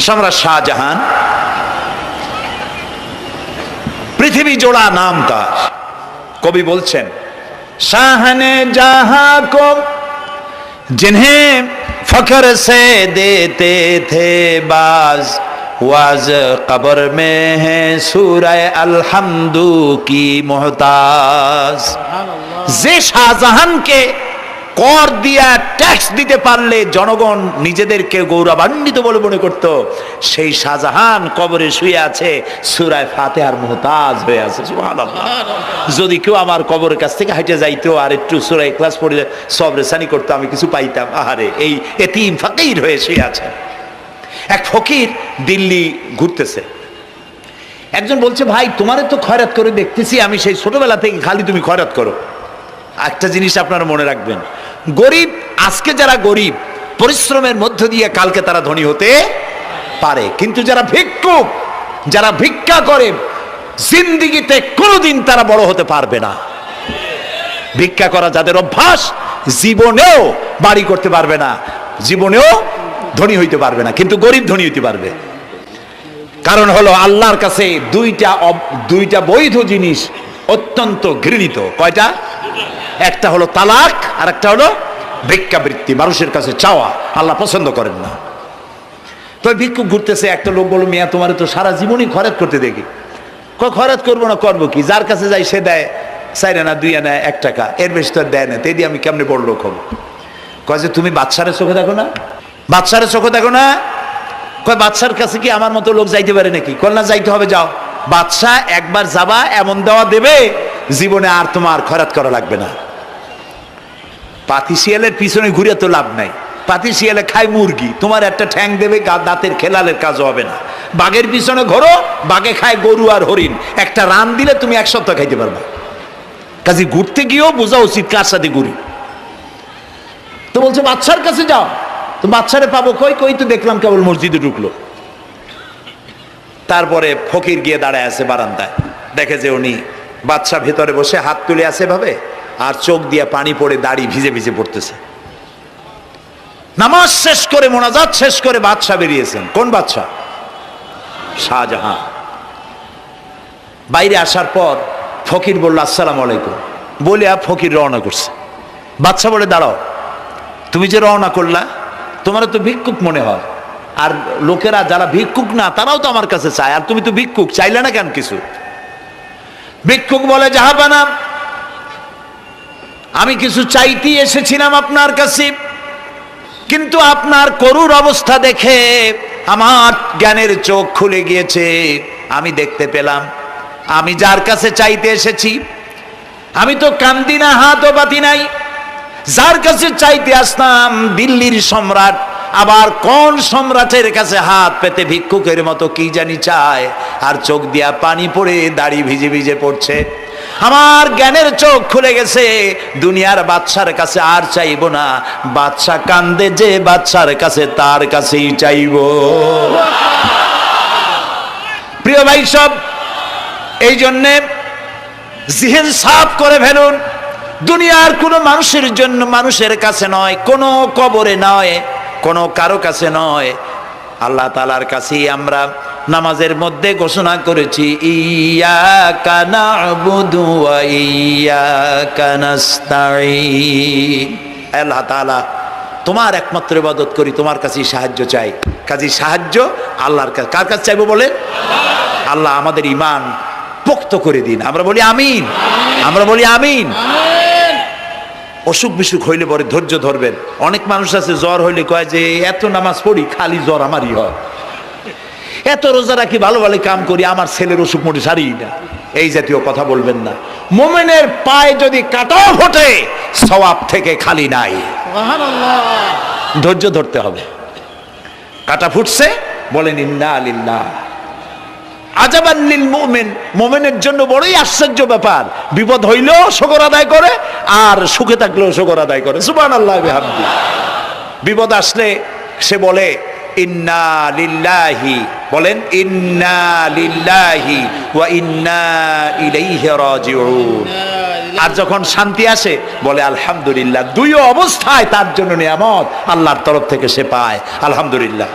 সম্রাট শাহজাহান, পৃথিবী জোড়া নাম তার। কবি বলছেন, শাহনে জাহাं को जिन्हें फख्र से देते थे बाज, वाज कब्र में है सूरह अलहम्दु की मोहताज। যে শাহজাহানকে কর দিয়া ট্যাক্স দিতে পারলে জনগণ নিজেদেরকে গৌরবান্বিত বলে মনে করত, সেই শাহজাহান কবরে শুয়ে আছে, সূরা ফাতিহার মুহতাজ হয়ে আছে। সুবহানাল্লাহ। যদি কেউ আমার কবরের কাছ থেকে হাঁটে যাইতো আর একটু সূরা ইখলাস পড়ে সবরেসানি করতো, আমি কিছু পাইতাম। আহারে, এই এতিম ফকির হয়ে শুয়ে আছে। এক ফকির দিল্লি ঘুরতেছে, একজন বলছে, ভাই তোমারে তো খয়রাত করে দেখতেছি আমি সেই ছোটবেলা থেকে, খালি তুমি খয়রাত করো। একটা জিনিস আপনারা মনে রাখবেন, গরিব, আজকে যারা গরিব পরিশ্রমের মধ্য দিয়ে কালকে তারা ধনী হতে পারে, কিন্তু যারা ভিক্ষুক, যারা ভিক্ষা করে, জিন্দেগিতে কোনোদিন তারা বড় হতে পারবে না। ভিক্ষা করা যাদের অভ্যাস, জীবনেও বাড়ি করতে পারবে না, জীবনেও ধনী হইতে পারবে না, কিন্তু গরিব ধনী হইতে পারবে। কারণ হলো আল্লাহর কাছে দুইটা বৈধ জিনিস অত্যন্ত ঘৃণিত। কয়টা? একটা হলো তালাক, আর একটা হলো ভিক্ষাবৃত্তি, মানুষের কাছে চাওয়া। আল্লাহ পছন্দ করেন না। তো ভিক্ষুক ঘুরতেছে, একটা লোক বলল, মিয়া তোমার তো সারা জীবনই খরচ করতে দেখি। খরচ করবো না, করবো কি? যার কাছে যাই সে দেয় 4 আনা 2 আনা 1 টাকা, এর বেশি তো দেয় না। তে দিয়ে আমি কেমনে বড় লোক হবো? কয় যে তুমি বাদশারে চোখে দেখো না, বাদশারে চোখে দেখো না। কয় বাদশার কাছে কি আমার মতো লোক যাইতে পারে নাকি? কল না, যাইতে হবে, যাও। বাদশা একবার যাবা, এমন দেওয়া দেবে জীবনে আর তোমার খরচ করা লাগবে না। পাতি শিয়ালের পিছনে ঘুরে তো লাভ নাই। পাতি শিয়ালে খায় মুরগি, তোমার একটা ঠ্যাং দেবে, দাঁতের খেলালের কাজ হবে না। বাঘের পিছনে ঘোরো, বাঘে খায় গরু আর হরিণ, একটা রান দিলে তুমি 1 সপ্তাহ খাইতে পারবা। কাজে ঘুরতে গিয়েও বোঝা উচিত কার সাথে ঘুরি। তো বলছে বাদশার কাছে যাও। তো বাদশারে পাবো কই? কই তো দেখলাম কেবল মসজিদে ঢুকলো। তারপরে ফকির গিয়ে দাঁড়ায় আছে বারান্দায়, দেখে যে উনি বাদশা ভেতরে বসে হাত তুলে আছে ভাবে, আর চোখ দিয়ে পানি পড়ে দাড়ি ভিজে ভিজে পড়তেছে। নামাজ শেষ করে, মোনাজাত শেষ করে বাদশা বেরিয়েছেন। কোন বাদশা? শাহজাহান। বাইরে আসার পর ফকির বলল, আসসালামু আলাইকুম বলে ফকির রওনা করছে। বাদশা বলে, দাঁড়াও, তুমি যে রওনা করলা, তোমার তো ভিক্ষুক মনে হয়, আর লোকেরা যারা ভিক্ষুক না তারাও তো আমার কাছে চায়, আর তুমি তো ভিক্ষুক, চাইলে না কেন কিছু? ভিক্ষুক বলে, জাহাপানা, আমি কিছু চাইতে এসেছিলাম আপনার কাছে, কিন্তু আপনার করুণ অবস্থা দেখে আমার জ্ঞানের চোখ খুলে গিয়েছে। আমি দেখতে পেলাম আমি যার কাছে চাইতে এসেছি, আমি তো কান্দি না, হাতও পাতি নাই। যার কাছে চাইতে আসলাম দিল্লির সম্রাট, আবার কোন সম্রাটের কাছে হাত পেতে ভিক্ষুকের মতো কি জানি চায়, আর চোখ দিয়া পানি পড়ে দাড়ি ভিজে ভিজে পড়ছে। আমার জ্ঞানের চোখ খুলে গেছে, দুনিয়ার বাদশার কাছে আর চাইবো না। বাদশা কান্দে যে বাদশার কাছে, তার কাছেই চাইবো। প্রিয় ভাই সব, এই জন্যে জিহন সাফ করে ফেলুন। দুনিয়ার কোনো মানুষের জন্য, মানুষের কাছে নয়, কোনো কবরে নয়, কোনো কারো কাছে নয়, আল্লাহ তাআলার কাছেই আমরা নামাজের মধ্যে ঘোষণা করেছি, ইয়াকা না'বুদু ওয়া ইয়াকা নাস্তাঈন। আল্লাহ তাআলা, তোমার একমাত্র ইবাদত করি, তোমার কাছেই সাহায্য চাই। কাজেই সাহায্য আল্লাহর কাছে। কার কাছে চাইবো বলে? আল্লাহ আমাদের ঈমান পোক্ত করে দিন। আমরা বলি আমিন, আমরা বলি আমিন। অসুখ বিসুখ হইলে পরে ধৈর্য ধরবেন। অনেক মানুষ আছে জ্বর হইলে কয় যে এত নামাজ পড়ি খালি জ্বর আমারই হয়, এত রোজা রাখি, ভালো ভালো কাম করি, আমার ছেলের অসুখ মোটে সারি না। এই জাতীয় কথা বলবেন না। মুমিনের পায়ে যদি কাঁটাও ফোটে, সওয়াব থেকে খালি নাই। ধৈর্য ধরতে হবে। কাঁটা ফুটছে, বলেন ইন্না লিল্লাহ। আজাবান লিল মুমিন, মুমিনের জন্য বড়ই আশ্চর্য ব্যাপার, বিপদ হইলেও শুকর আদায় করে, আর সুখে থাকলেও শুকর আদায় করে। সুবহানাল্লাহ বিহামদি। বিপদ আসলে সে বলে ইন্না লিল্লাহি, বলেন ইন্না লিল্লাহি ওয়া ইন্না ইলাইহি রাজিউন। আর যখন শান্তি আসে বলে আলহামদুলিল্লাহ। দুই অবস্থায় তার জন্য নিয়ামত আল্লাহর তরফ থেকে সে পায়। আলহামদুলিল্লাহ।